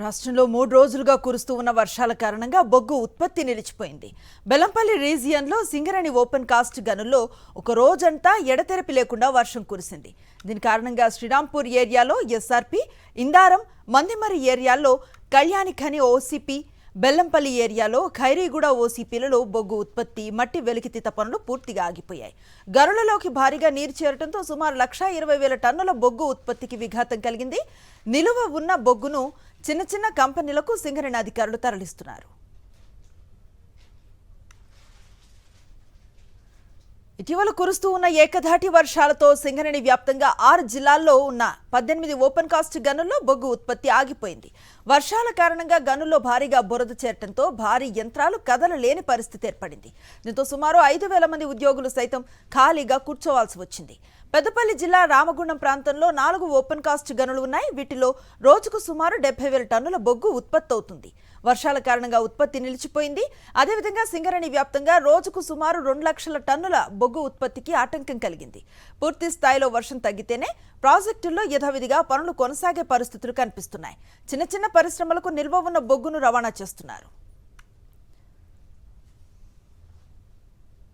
రాష్ట్రంలో 3 రోజులుగా కురుస్తూ ఉన్న వర్షాల కారణంగా బొగ్గు ఉత్పత్తి నిలిచిపోయింది. బెల్లంపల్లి రీజియన్లో సింగరేణి ఓపెన్ కాస్ట్ గనుల్లో ఒక రోజంతా ఎడతెరపి లేకుండా వర్షం కురిసింది. దీని కారణంగా శ్రీరాంపూర్ ఏరియాలో ఎస్ఆర్పి, ఇందారం, మందిమరి ఏరియాల్లో కళ్యాణి ఖని ఓసీపీ, బెల్లంపల్లి ఏరియాలో ఖైరీగూడ ఓసీపీలలో బొగ్గు ఉత్పత్తి, మట్టి వెలికితీత పనులు పూర్తిగా ఆగిపోయాయి. గనులలోకి భారీగా నీరు చేరడంతో సుమారు 1,20,000 టన్నుల బొగ్గు ఉత్పత్తికి విఘాతం కలిగింది. నిలువ ఉన్న బొగ్గును చిన్న చిన్న కంపెనీలకు సింగరేణి అధికారులు తరలిస్తున్నారు. ఇటీవల కురుస్తూ ఉన్న ఏకధాటి వర్షాలతో సింగరేణి వ్యాప్తంగా 6 జిల్లాల్లో ఉన్న 18 ఓపెన్ కాస్ట్ గనుల్లో బొగ్గు ఉత్పత్తి ఆగిపోయింది. వర్షాల కారణంగా గనుల్లో భారీగా బురద చేరటంతో భారీ యంత్రాలు కదలలేని పరిస్థితి ఏర్పడింది. దీంతో సుమారు 5,000 మంది ఉద్యోగులు సైతం ఖాళీగా కూర్చోవాల్సి వచ్చింది. పెద్దపల్లి జిల్లా రామగుండం ప్రాంతంలో 4 ఓపెన్ కాస్ట్ గనులు ఉన్నాయి. వీటిలో రోజుకు సుమారు 70,000 టన్నుల బొగ్గు ఉత్పత్తి అవుతుంది. వర్షాల కారణంగా ఉత్పత్తి నిలిచిపోయింది. అదేవిధంగా సింగరేణి వ్యాప్తంగా రోజుకు సుమారు 2 లక్షల టన్నుల బొగ్గు ఉత్పత్తికి ఆటంకం కలిగింది. పూర్తి స్థాయిలో వర్షం తగ్గితేనే ప్రాజెక్టుల్లో యథావిధిగా పనులు కొనసాగే పరిస్థితులు కనిపిస్తున్నాయి. చిన్న చిన్న పరిశ్రమలకు నిల్వ ఉన్న బొగ్గును రవాణా చేస్తున్నారు.